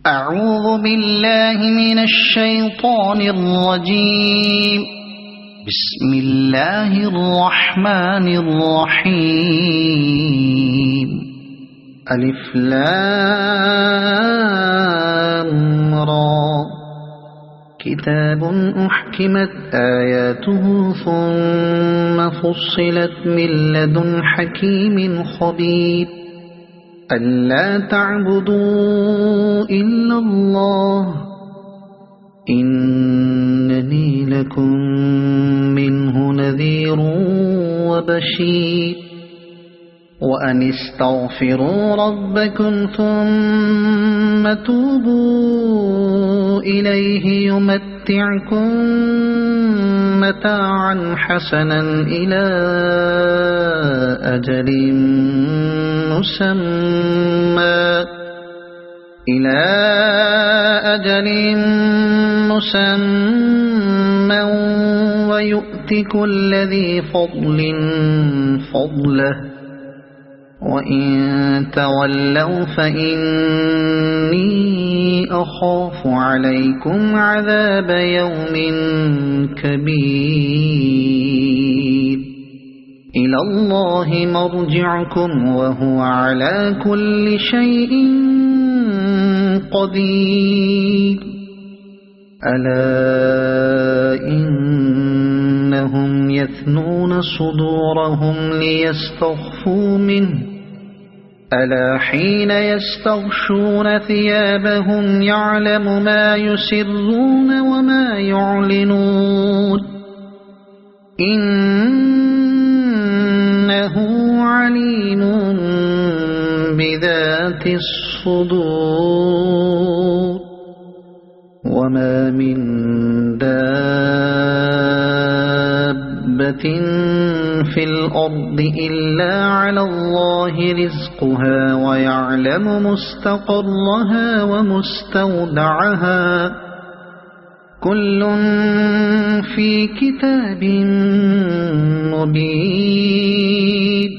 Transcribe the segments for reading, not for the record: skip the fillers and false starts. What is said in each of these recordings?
أعوذ بالله من الشيطان الرجيم. بسم الله الرحمن الرحيم. ألف لام را. كتاب أحكمت آياته ثم فصلت من لدن حكيم خبير. ألا تعبدوا إلا الله إنني لكم منه نذير وبشير. وأن استغفروا ربكم ثم توبوا إليه يمتعكم متاعا حسنا إلى أجل مسمى ويؤت كل ذي فضل فضله. وإن تولوا فإني أخاف عليكم عذاب يوم كبير. إلى الله مرجعكم وهو على كل شيء قدير. ألا إنهم يثنون صدورهم ليستخفوا منه. ألا حين يستغشون ثيابهم يعلم ما يسرون وما يعلنون إنه عليم بذات الصدور. وما من دابة في الأرض إلا على الله رزقها ويعلم مستقرها ومستودعها كل في كتاب مبين.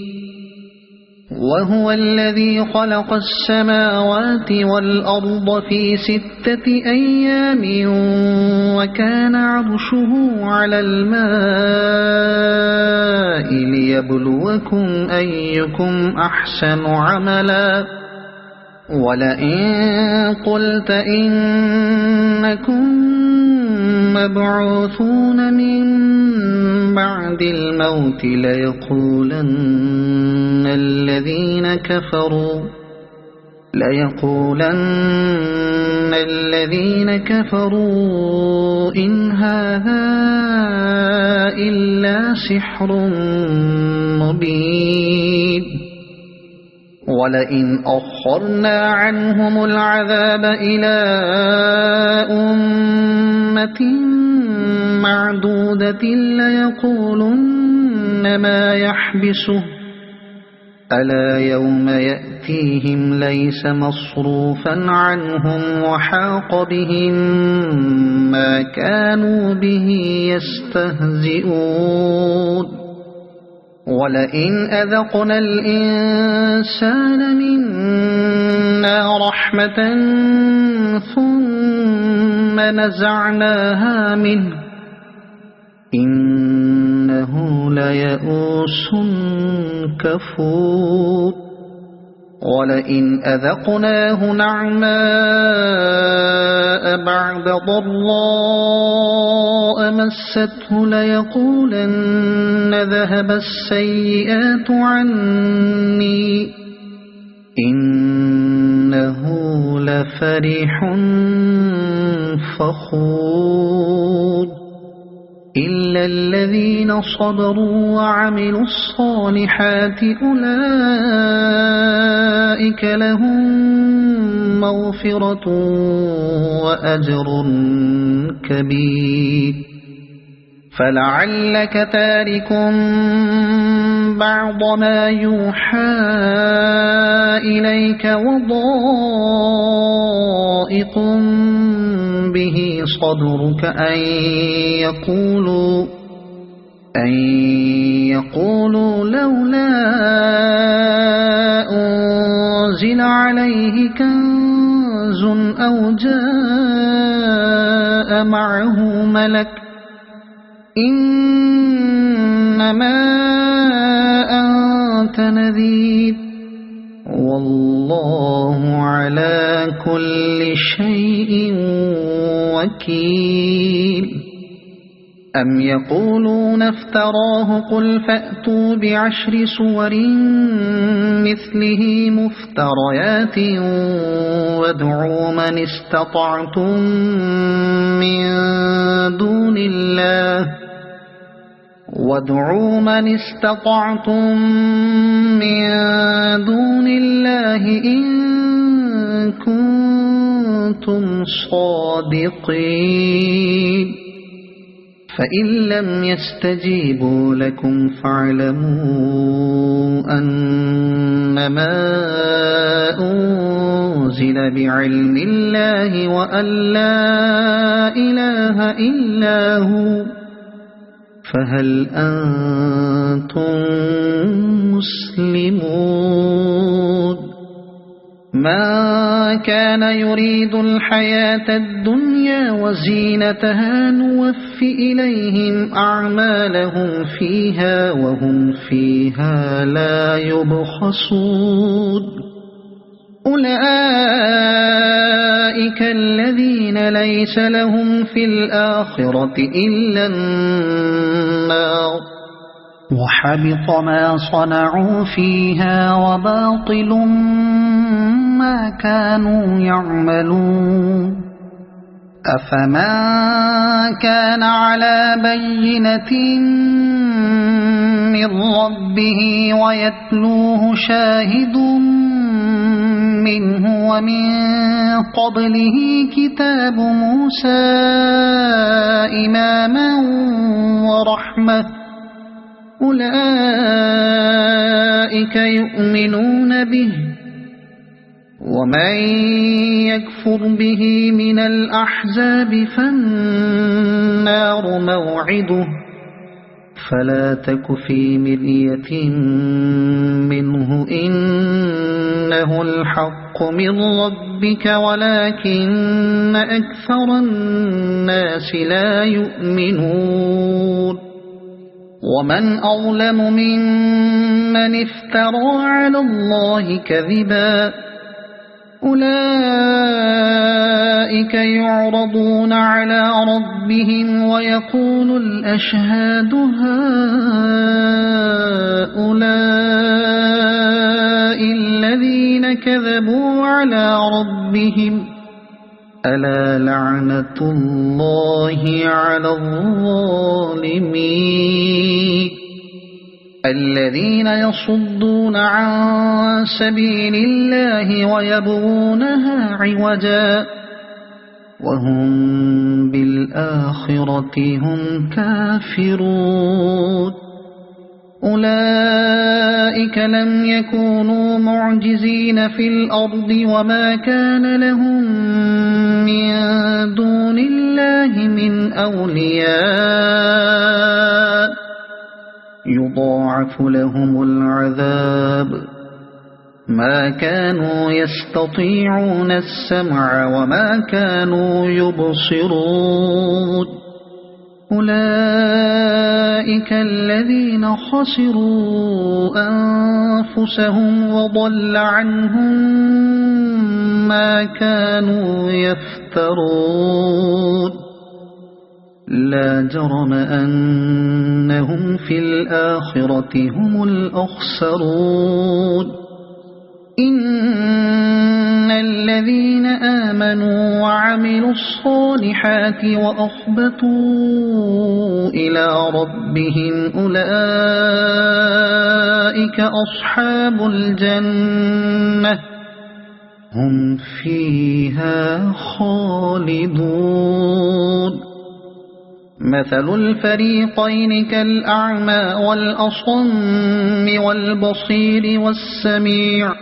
وهو الذي خلق السماوات والأرض في 6 أيام وكان عرشه على الماء ليبلوكم أيكم أحسن عملا. ولئن قلت إنكم مبعوثون من بعد الموت ليقولن الذين كفروا إن هذا إلا سحر مبين. ولئن أخرنا عنهم العذاب إلى أمة معدودة ليقولن ما يحبسه. ألا يوم يأتيهم ليس مصروفا عنهم وحاق بهم ما كانوا به يستهزئون. ولئن أذقنا الإنسان منا رحمة ثم نزعناها منه إنه ليئوس كفور. ولئن أذقناه نعماء بعد ضراء مسته ليقولن ذهب السيئات عني إنه لفرح فخور. إلا الذين صبروا وعملوا الصالحات أولئك لهم مغفرة وأجر كبير. فلعلك تارك بعض ما يوحى إليك وضائق به صدرك أن يقولوا لولا أنزل عليه كنز كنز أو جاء معه ملك إنما أنت نذير والله على كل شيء وكيل أم يقولون افتراه قل فأتوا بعشر سور مثله مفتريات وادعوا من استطعتم من دون الله إن كنتم صادقين فإن لم يستجيبوا لكم فاعلموا أنما أنزل بعلم الله وأن لا إله إلا هو فهل أنتم مسلمون ما كان يريد الحياة الدنيا وزينتها نوف إليهم أعمالهم فيها وهم فيها لا يبخسون أولئك الذين ليس لهم في الآخرة إلا النار وحبط ما صنعوا فيها وباطل ما كانوا يعملون أفمن كان على بينة من ربه ويتلوه شاهد منه ومن قبله كتاب موسى إماما ورحمة أولئك يؤمنون به ومن يكفر به من الأحزاب فالنار موعده فلا تك في مرية منه إنه الحق من ربك ولكن أكثر الناس لا يؤمنون ومن أظلم ممن افترى على الله كذبا أولئك يعرضون على ربهم ويقول الأشهاد هؤلاء الذين كذبوا على ربهم ألا لعنة الله على الظالمين الذين يصدون عن سبيل الله ويبغونها عوجا وهم بالآخرة هم كافرون أولئك لم يكونوا معجزين في الأرض وما كان لهم من دون الله من أولياء يضاعف لهم العذاب ما كانوا يستطيعون السمع وما كانوا يبصرون أولئك الذين خسروا أنفسهم وضل عنهم ما كانوا يفترون لا جرم أنهم في الآخرة هم الأخسرون إن الذين آمنوا وعملوا الصالحات وأخبتوا إلى ربهم أولئك أصحاب الجنة هم فيها خالدون مثل الفريقين كالأعمى والأصم والبصير والسميع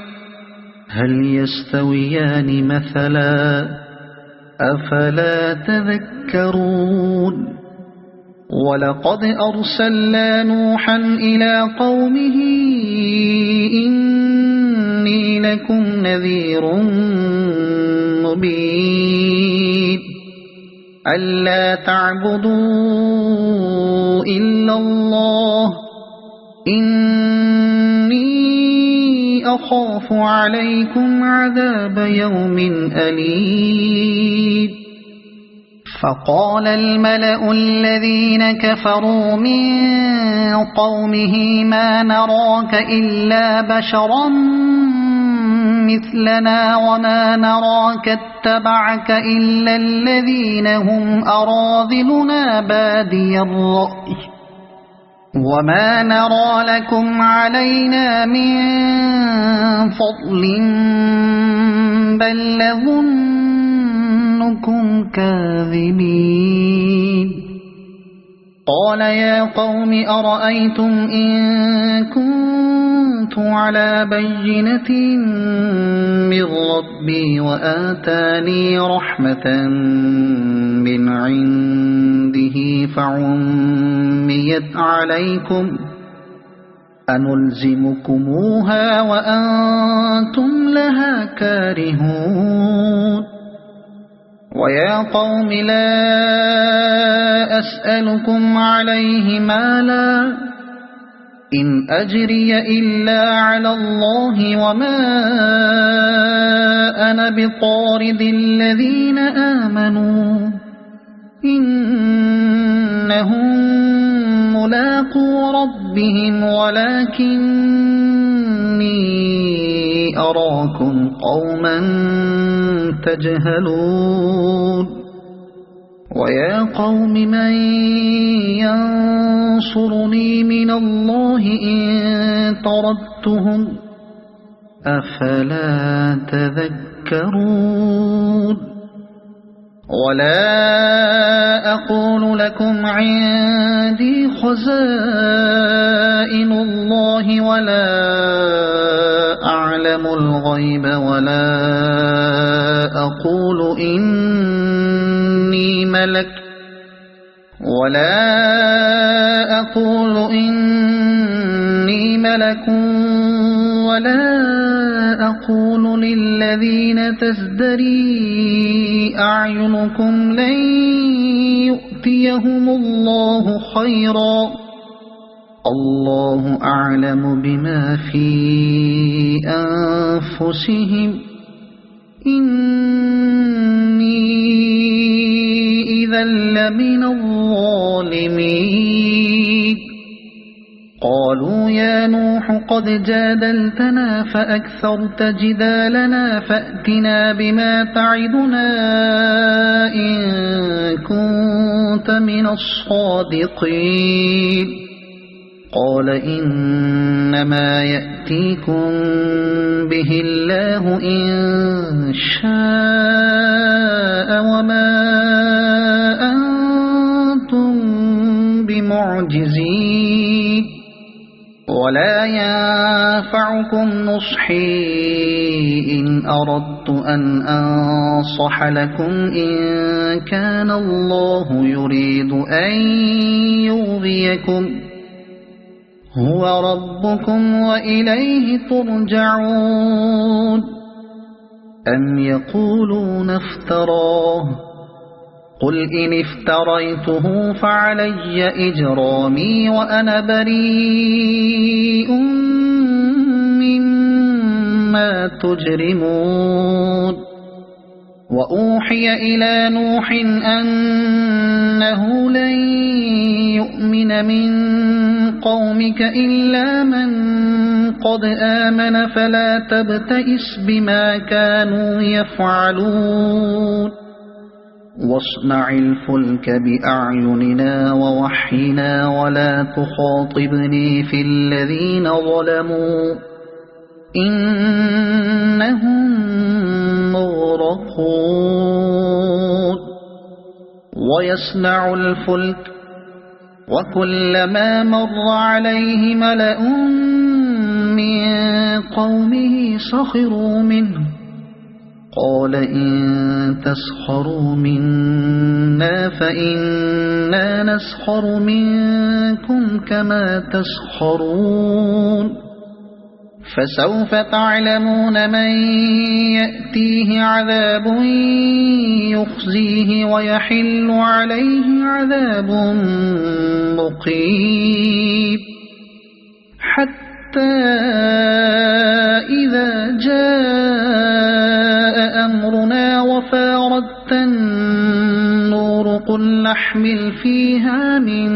هل يستويان مثلا أفلا تذكرون ولقد أرسلنا نوحا إلى قومه إني لكم نذير مبين ألا تعبدوا إلا الله إني أخاف عليكم عذاب يوم أليم فقال الملأ الذين كفروا من قومه ما نراك إلا بشرا مثلنا وما نراك اتبعك إلا الذين هم أراذلنا بادي الرأي وما نرى لكم علينا من فضل بل نظنكم كاذبين قال يا قوم أرأيتم إن كنت على بينة من ربي وآتاني رحمة من عنده فعميت عليكم أنلزمكموها وأنتم لها كارهون ويا قوم لا أسألكم عليه مالا إن أجري إلا على الله وما أنا بطارد الذين آمنوا إنهم ملاقو ربهم ولكني أراكم قوما تجهلون ويا قوم من ينصرني من الله إن طردتهم أفلا تذكرون ولا أقول لكم عندي خزائن الله ولا أعلم الغيب ولا أقول إني ملك ولا أقول للذين تزدري أعينكم لن يؤتيهم الله خيرا الله أعلم بما في أنفسهم إني إذا لمن الظالمين قالوا يا نوح قد جادلتنا فأكثرت جدالنا فأتنا بما تعدنا إن كنت من الصادقين قال إنما يأتيكم به الله إن شاء وما أنتم بمعجزين ولا ينفعكم نصحي إن أردت أن أنصح لكم إن كان الله يريد أن يغويكم هو ربكم وإليه ترجعون أم يقولون افتراه قل إن افتريته فعلي إجرامي وأنا بريء مما تجرمون وأوحي إلى نوح أنه لن يؤمن من قومك إلا من قد آمن فلا تبتئس بما كانوا يفعلون واصنع الفلك بأعيننا ووحينا ولا تخاطبني في الذين ظلموا إنهم مغرقون ويصنع الفلك وكلما مر عليه ملأ من قومه سخروا منه قال إن تسخروا منا فإنا نسخر منكم كما تسخرون فسوف تعلمون من يأتيه عذاب يخزيه ويحل عليه عذاب مقيم حتى إذا جاء أمرنا وفارت النور قل نحمل فيها من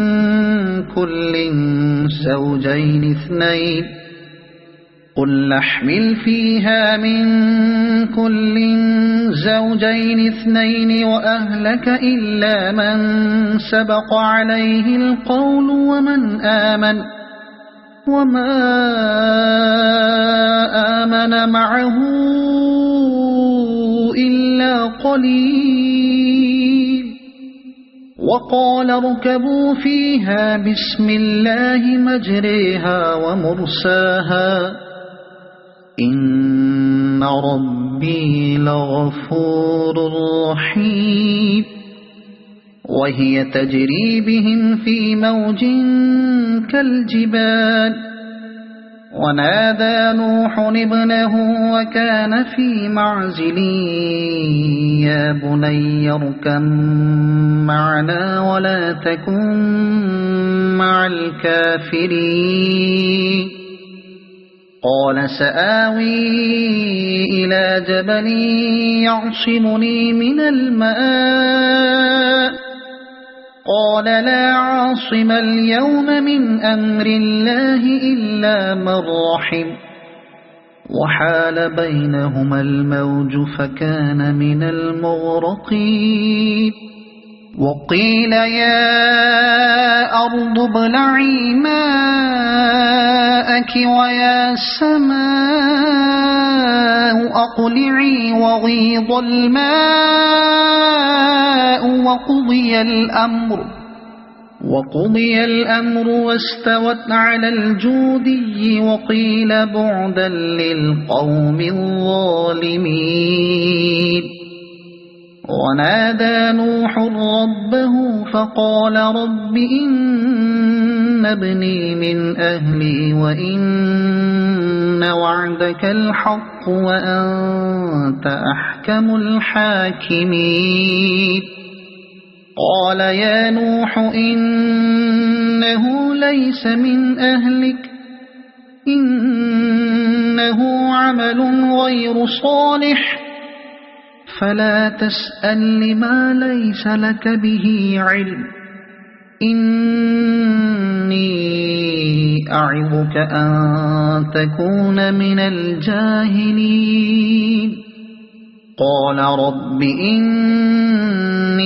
كل زوجين اثنين وأهلك إلا من سبق عليه القول ومن آمن وما آمن معه إلا قليل وقال اركبوا فيها بسم الله مجريها ومرساها إن ربي لغفور رحيم وهي تجري بهم في موج كالجبال ونادى نوح ابنه وكان في معزل يا بني اركب معنا ولا تكن مع الكافرين قال سآوي إلى جبل يعصمني من الماء قال لا عاصم اليوم من أمر الله إلا من رحم وحال بينهما الموج فكان من المغرقين وقيل يا أرض ابلعي ماءك ويا سماء أقلعي وغيض الماء وقضي الأمر واستوت على الجودي وقيل بعدا للقوم الظالمين ونادى نوح ربه فقال رب إن ابني من أهلي وإن وعدك الحق وأنت أحكم الحاكمين قال يا نوح إنه ليس من أهلك إنه عمل غير صالح فلا تسأل لما ليس لك به علم إني أعظك أن تكون من الجاهلين قال رب إني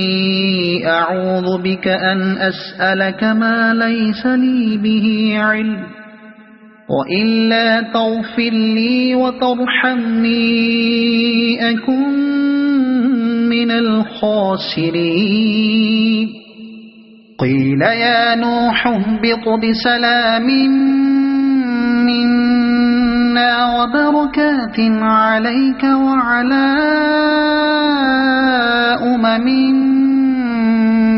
أعوذ بك أن أسألك ما ليس لي به علم وإلا تغفر لي وترحمني أكن من الخاسرين قيل يا نوح اهبط بسلام منا وبركات عليك وعلى أمم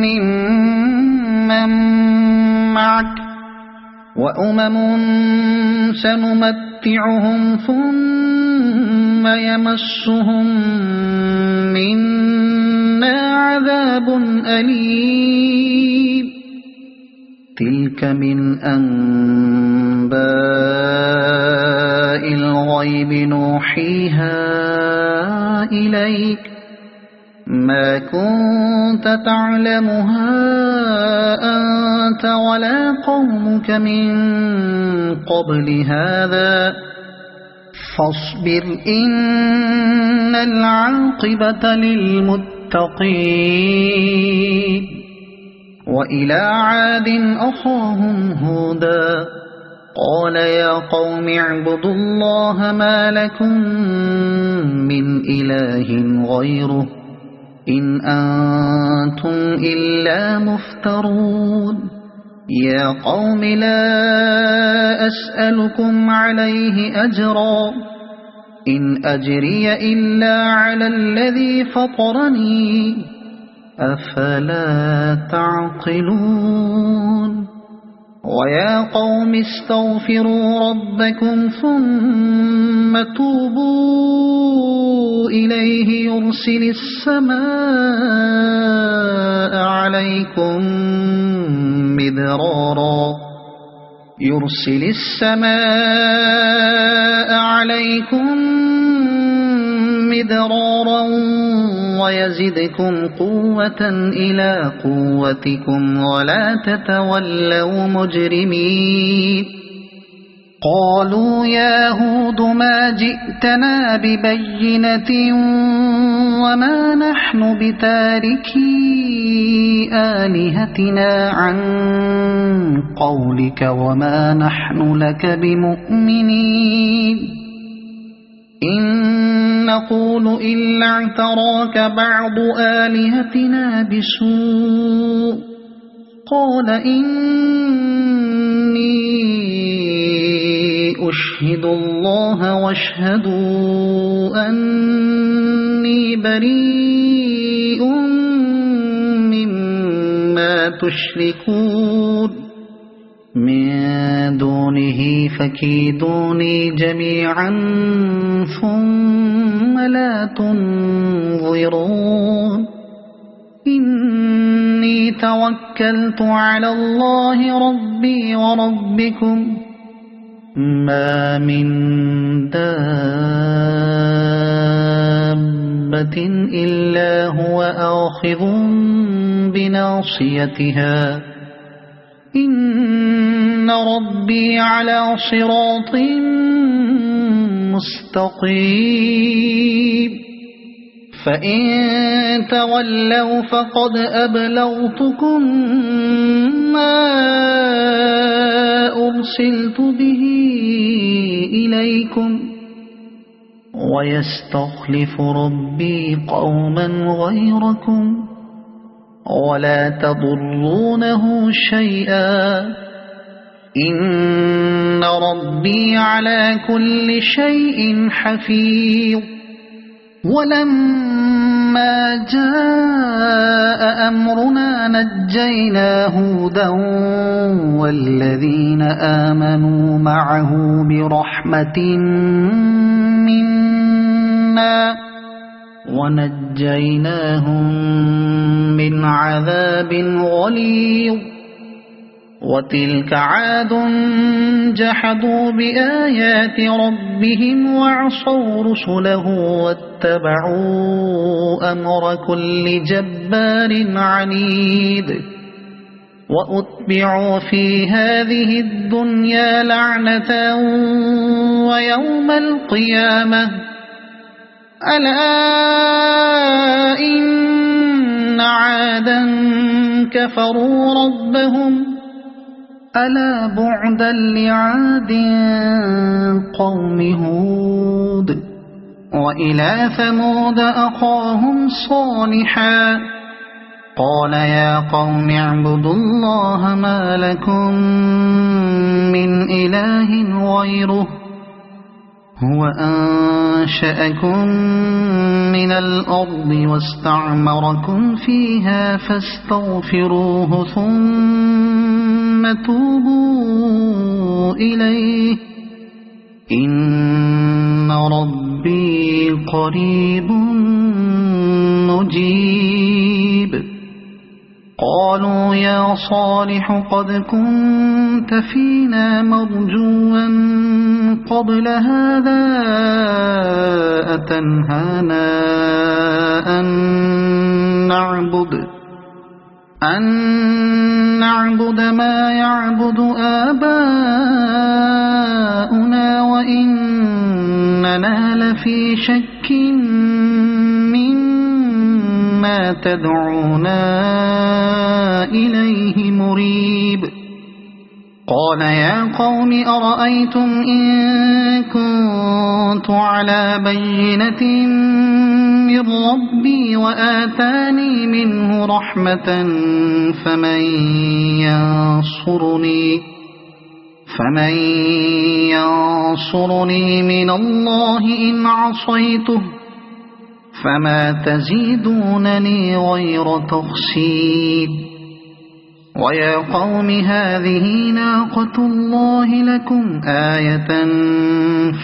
ممن معك وأمم سنمتعهم ثم يمسهم منا عذاب أليم تلك من أنباء الغيب نوحيها إليك ما كنت تعلمها أنت ولا قومك من قبل هذا فاصبر إن العاقبة للمتقين وإلى عاد أخاهم هودا قال يا قوم اعبدوا الله ما لكم من إله غيره إن أنتم إلا مفترون يا قوم لا أسألكم عليه أجرا إن أجري إلا على الذي فطرني أفلا تعقلون ويا قوم استغفروا ربكم ثم توبوا إليه يرسل السماء عليكم مدرارا ويزدكم قوة إلى قوتكم ولا تتولوا مجرمين قالوا يا هود ما جئتنا ببينة وما نحن بتاركي آلهتنا عن قولك وما نحن لك بمؤمنين إن نقول إلا اعتراك بعض آلهتنا بسوء قال إني أشهد الله واشهدوا أني بريء مما تشركون من دونه فكيدوني جميعا ثم لا تنظرون إني توكلت على الله ربي وربكم ما من دابة إلا هو آخذ بناصيتها إن ربي على صراط مستقيم فإن تولوا فقد أبلغتكم ما أرسلت به إليكم ويستخلف ربي قوما غيركم ولا تضرونه شيئا إن ربي على كل شيء حفيظ ولما جاء أمرنا نجينا هودا والذين آمنوا معه برحمة منا ونجيناهم من عذاب غليظ وتلك عاد جحدوا بآيات ربهم وعصوا رسله واتبعوا أمر كل جبار عنيد وأتبعوا في هذه الدنيا لعنة ويوم القيامة ألا إن عادا كفروا ربهم ألا بعدا لعاد قوم هود وإلى ثمود أخاهم صالحا قال يا قوم اعبدوا الله ما لكم من إله غيره هو أنشأكم من الأرض واستعمركم فيها فاستغفروه ثم توبوا إليه إن ربي قريب مجيب قالوا يا صالح قد كنت فينا مرجوا قبل هذا أتنهانا أن نعبد ما يعبد آباؤنا وإننا لفي شك مما تدعونا إليه مريب قال يا قوم أرأيتم إن كنت على بينة من ربي وآتاني منه رحمة فمن ينصرني من الله إن عصيته فما تزيدونني غير تخسير ويا قوم هذه ناقة الله لكم آية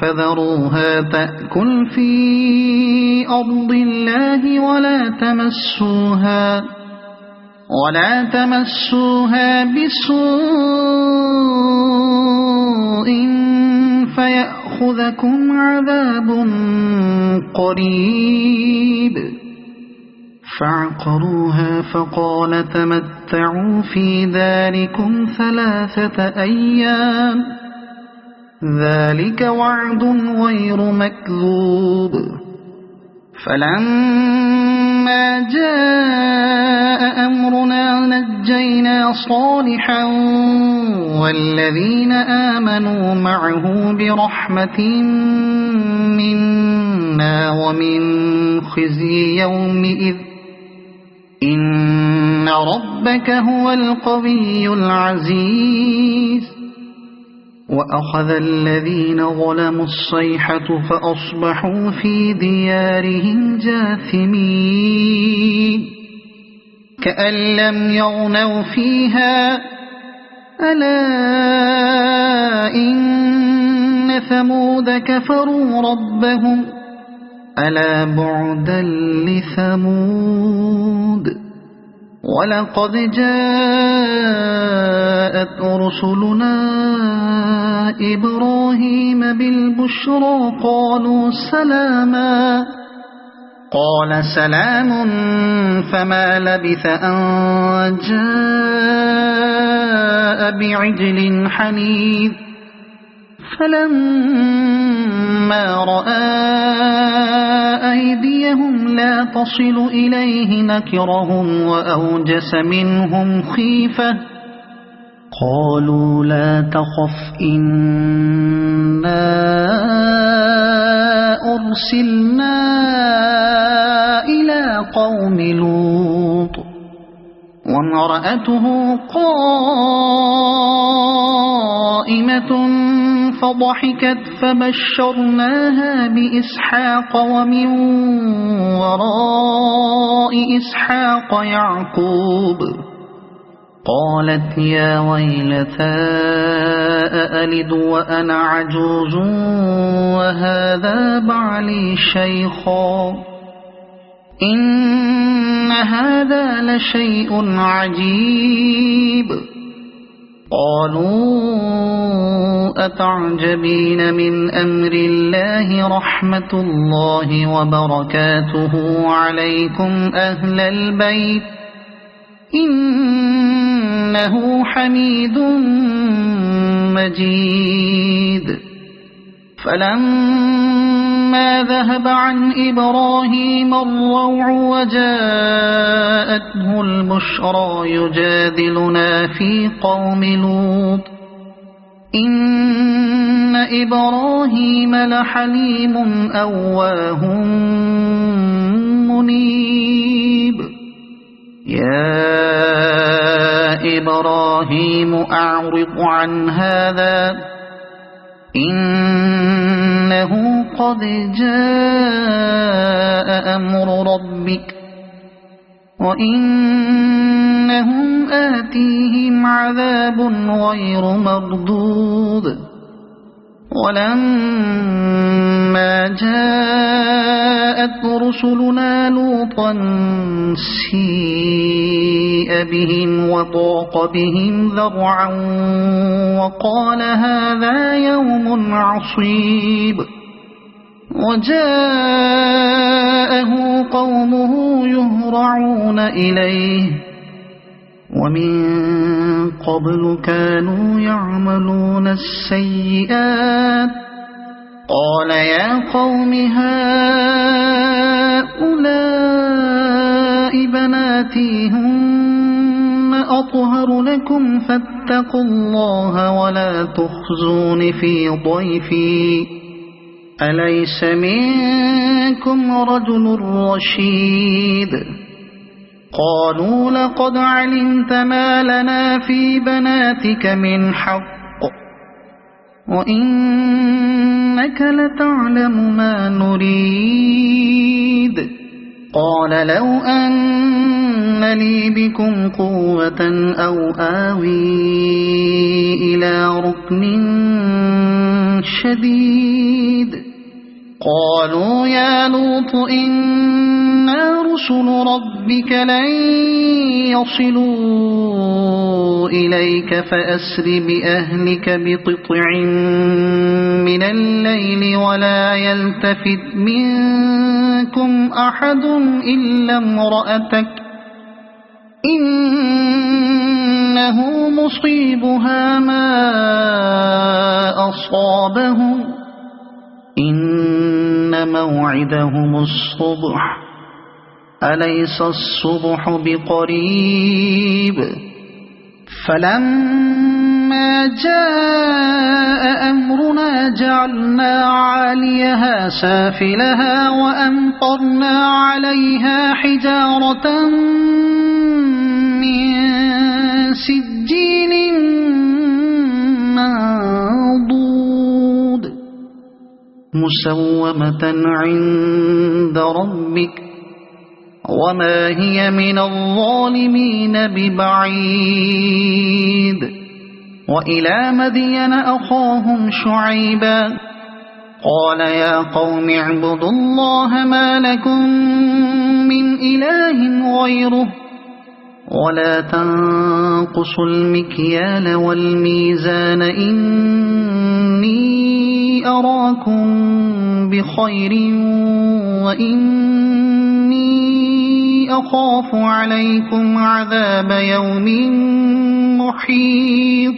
فذروها تأكل في أرض الله ولا تمسوها بسوء فيأخذكم عذاب قريب. فعقروها فقال تمتعوا في داركم 3 أيام ذلك وعد غير مكذوب. فلما جاء أمرنا نجينا صالحا والذين آمنوا معه برحمة منا ومن خزي يومئذ إن ربك هو القوي العزيز. وأخذ الذين ظلموا الصيحة فأصبحوا في ديارهم جاثمين كأن لم يغنوا فيها ألا إن ثمود كفروا ربهم ألا بعدا لثمود. ولقد جاءت رسلنا إبراهيم بالبشرى قالوا سلاما قال سلام فما لبث أن جاء بعجل حنيذ. فلما رأى أيديهم لا تصل إليه نكرهم وأوجس منهم خيفة قالوا لا تخف إنا أرسلنا إلى قوم لوط وامرأته قائمة فضحكت فبشرناها بإسحاق ومن وراء إسحاق يعقوب. قالت يا ويلتى أألد وأنا عجوز وهذا بعلي شيخا إن هذا لشيء عجيب. قالوا أتعجبين من أمر الله رحمة الله وبركاته عليكم أهل البيت إنه حميد مجيد. فلما ذهب عن إبراهيم الروع وجاءته البشرى يجادلنا في قوم لوط إن إبراهيم لحليم أواه منيب. يا إبراهيم أعرض عن هذا إنه قد جاء أمر ربك وإنهم آتيهم عذاب غير مردود. ولما جاءت رسلنا لوطا سيء بهم وضاق بهم ذرعا وقال هذا يوم عصيب. وجاءه قومه يهرعون إليه ومن قبل كانوا يعملون السيئات قال يا قوم هؤلاء بناتي هن أطهر لكم فاتقوا الله ولا تخزون في ضيفي أليس منكم رجل رشيد. قالوا لقد علمت ما لنا في بناتك من حق وإنك لتعلم ما نريد. قال لو أن أن لي بكم قوة أو آوي إلى ركن شديد قالوا يا لوط إنا رسل ربك لن يصلوا إليك فأسر بأهلك بقطع من الليل ولا يلتفت منكم أحد إلا امرأتك إنه مصيبها ما أصابهم إن موعدهم الصبح أليس الصبح بقريب فلما جاء أمرنا جعلنا عاليها سافلها وأمطرنا عليها حجارة من سجيل منضود مسومة عند ربك وما هي من الظالمين ببعيد وإلى مدين أخاهم شعيبا قال يا قوم اعبدوا الله ما لكم من إله غيره ولا تنقصوا المكيال والميزان إني أراكم بخير وإني أخاف عليكم عذاب يوم محيط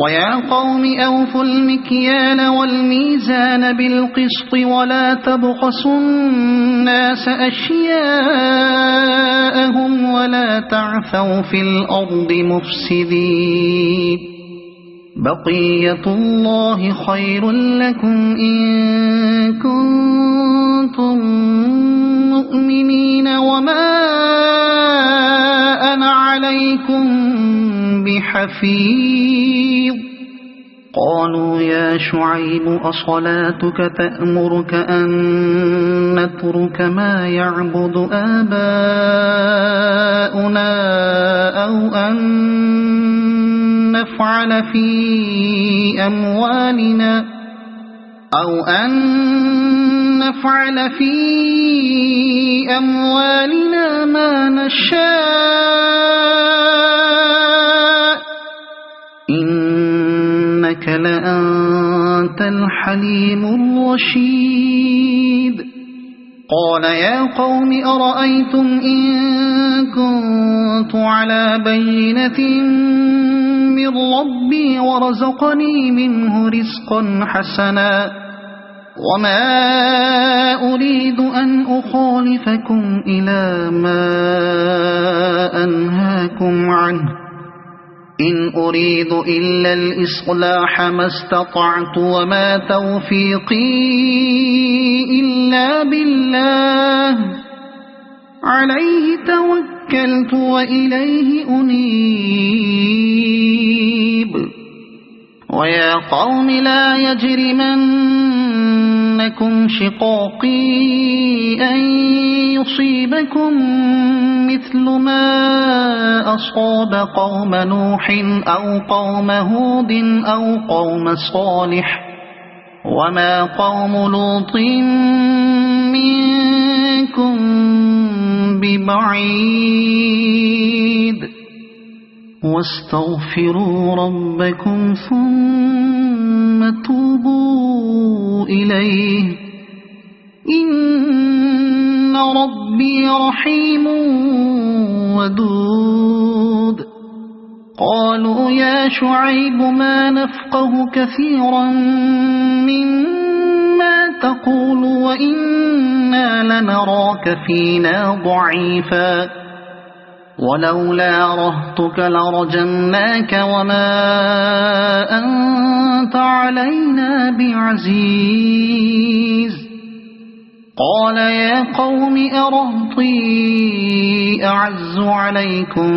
ويا قوم أوفوا المكيال والميزان بالقسط ولا تبخسوا الناس أشياءهم ولا تعثوا في الأرض مفسدين بقية الله خير لكم إن كنتم مؤمنين وما أنا عليكم بحفيظ قالوا يا شعيب أصلاتك تأمرك أن نترك ما يعبد آباؤنا أو أن نفعل في أموالنا ما نشاء إنك لأنت الحليم الرشيد قال يا قوم أرأيتم إن كنت على بينة من ربي ورزقني منه رزقا حسنا وما أريد أن أخالفكم إلى ما أنهاكم عنه إن أريد إلا الإصلاح ما استطعت وما توفيقي إلا بالله عليه توكلت وإليه أنيب ويا قوم لا يجرمنكم شقاقي أن يصيبكم مثل ما أصاب قوم نوح أو قوم هود أو قوم صالح وما قوم لوط منكم ببعيد واستغفروا ربكم ثم توبوا إليه إن ربي رحيم ودود قالوا يا شعيب ما نفقه كثيرا مما تقول وإنا لنراك فينا ضعيفا ولولا رهطك لرجمناك وما أنت علينا بعزيز قال يا قوم أرهطي أعز عليكم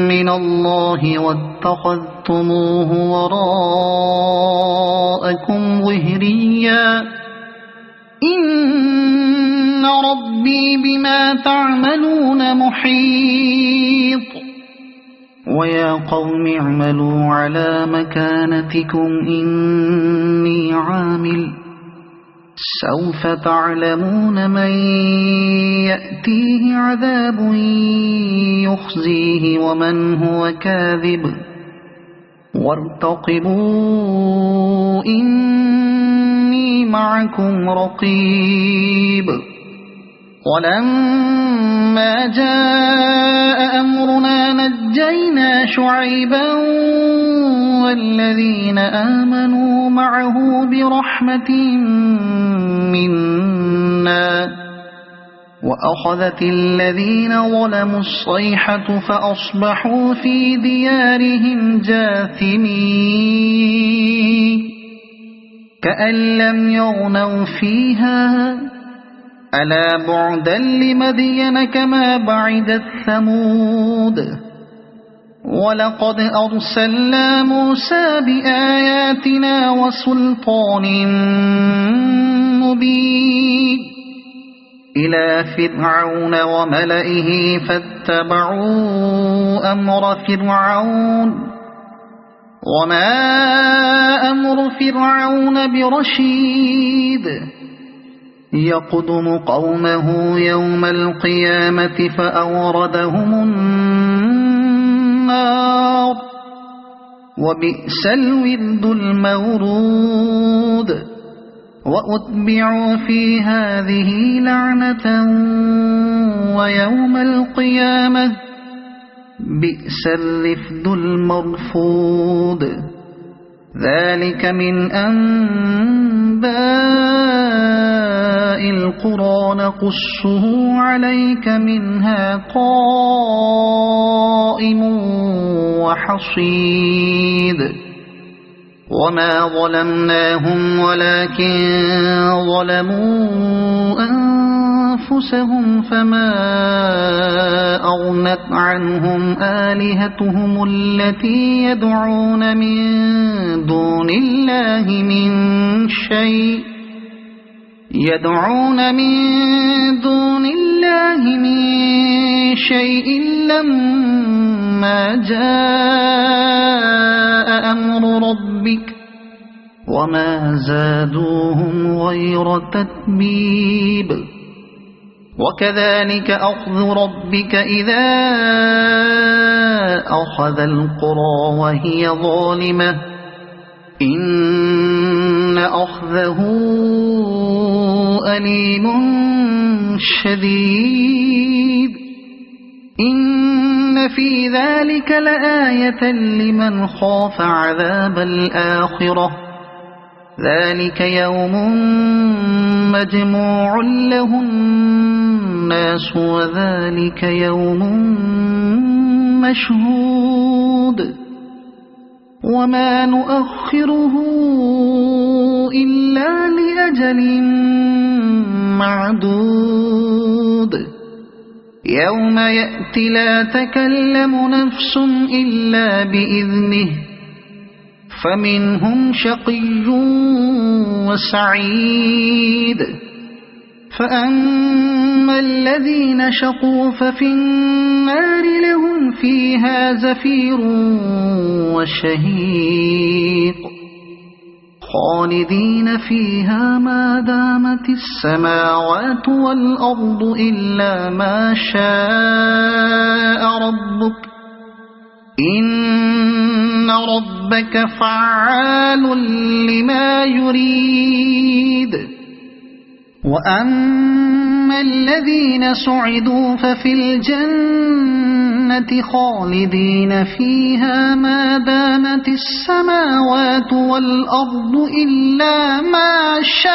من الله واتخذتموه وراءكم ظهريا إن إن ربي بما تعملون محيط ويا قوم اعملوا على مكانتكم إني عامل سوف تعلمون من يأتيه عذاب يخزيه ومن هو كاذب وارتقبوا إني معكم رقيب ولما جاء أمرنا نجينا شعيبا والذين آمنوا معه برحمة منا وأخذت الذين ظلموا الصيحة فأصبحوا في ديارهم جاثمين كأن لم يغنوا فيها ألا بعدا لمدين كما بعدت ثمود ولقد أرسلنا موسى بآياتنا وسلطان مبين إلى فرعون وملئه فاتبعوا أمر فرعون وما أمر فرعون برشيد يقدم قومه يوم القيامة فأوردهم النار وبئس الورد المورود وأتبعوا في هذه لعنة ويوم القيامة بئس الرفد المرفود ذلك من أنباء القرى نقصه عليك منها قائم وحصيد وما ظلمناهم ولكن ظلموا أنفسهم فما أغنت عنهم آلهتهم التي يدعون من دون الله من شيء لما جاء أمر ربك وما زادوهم غير تتبيب وكذلك أخذ ربك إذا أخذ القرى وهي ظالمة إن أخذه أليم شديد إن في ذلك لآية لمن خاف عذاب الآخرة ذلك يوم مجموع له الناس وذلك يوم مشهود وما نؤخره إلا لأجل معدود يوم يأتي لا تكلم نفس إلا بإذنه فمنهم شقي وسعيد فأما الذين شقوا ففي النار لهم فيها زفير وشهيق خالدين فيها ما دامت السماوات والأرض إلا ما شاء ربك إن ربك فعال لما يريد وأما الذين سعدوا ففي الجنة خالدين فيها ما دامت السماوات والأرض إلا ما شاء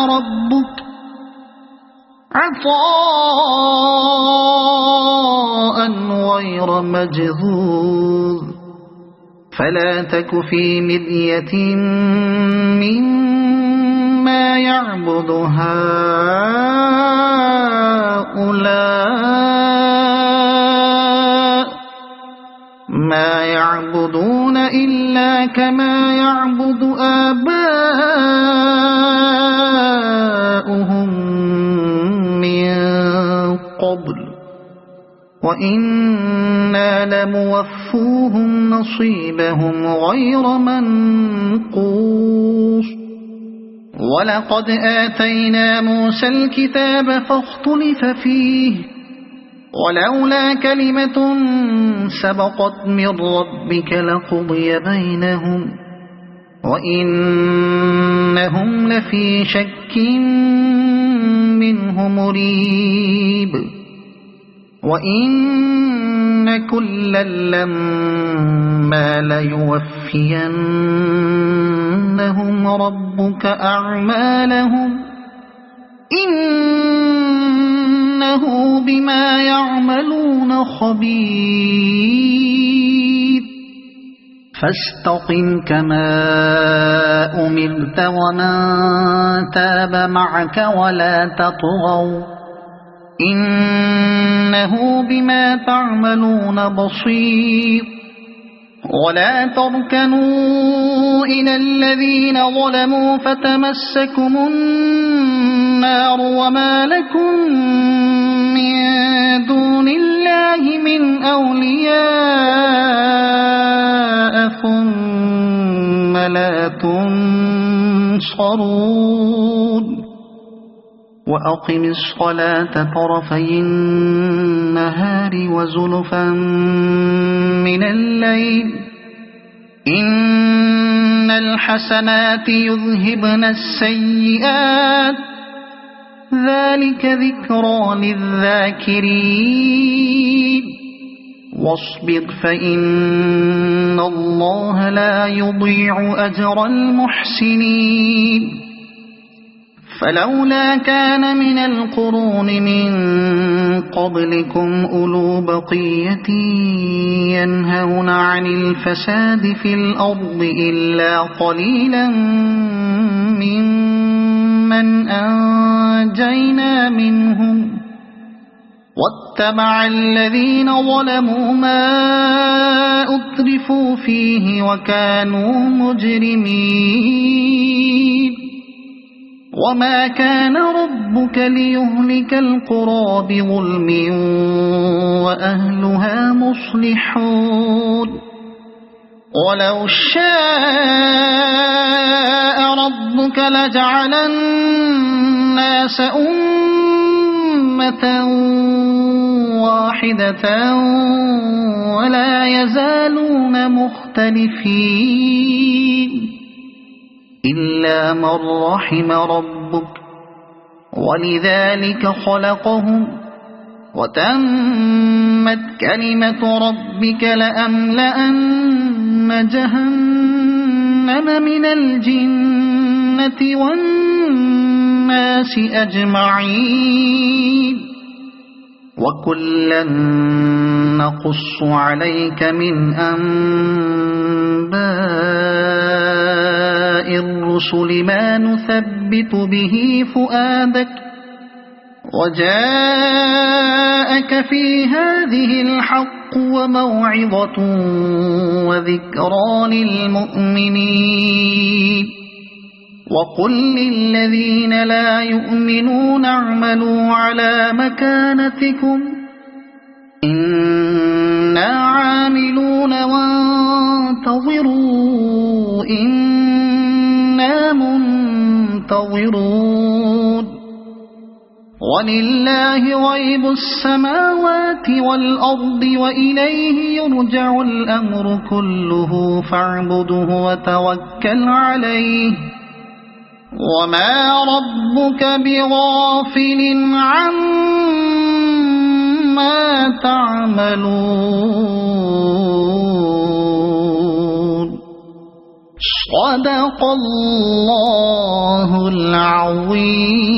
ربك عطاء غير مجذوذ فلا تك في مرية مما يعبد هؤلاء ما يعبدون إلا كما يعبد آباؤهم قبل وإنا لموفوهم نصيبهم غير منقوص ولقد آتينا موسى الكتاب فاختلف فيه ولولا كلمة سبقت من ربك لقضي بينهم وإنهم لفي شك منه مريب وإن كلا لما ليوفينهم ربك أعمالهم إنه بما يعملون خبير فاستقم كما أمرت ومن تاب معك ولا تطغوا إنه بما تعملون بصير ولا تركنوا إلى الذين ظلموا فتمسكم النار وما لكم من دون الله من أولياء ثم لا تنصرون وأقم الصلاة طرفي النهار وزلفا من الليل إن الحسنات يذهبن السيئات ذلك ذكرى للذاكرين واصبر فإن الله لا يضيع أجر المحسنين فلولا كان من القرون من قبلكم أولو بقية ينهون عن الفساد في الأرض إلا قليلا ممن أنجينا منهم واتبع الذين ظلموا ما أترفوا فيه وكانوا مجرمين وما كان ربك ليهلك القرى بظلم وأهلها مصلحون ولو شاء ربك لجعل الناس أمة واحدة ولا يزالون مختلفين إلا من رحم ربك ولذلك خلقهم وتمت كلمة ربك لأملأن جهنم من الجنة والناس أجمعين وكلا نقص عليك من أنباء الرسل ما نثبت به فؤادك وجاءك في هذه الحق وموعظة وذكرى للمؤمنين وقل للذين لا يؤمنون اعملوا على مكانتكم إنا عاملون وانتظروا إنا منتظرون ولله غيب السماوات والأرض وإليه يرجع الأمر كله فاعبده وتوكل عليه وما ربك بغافل عما تعملون صدق الله العظيم.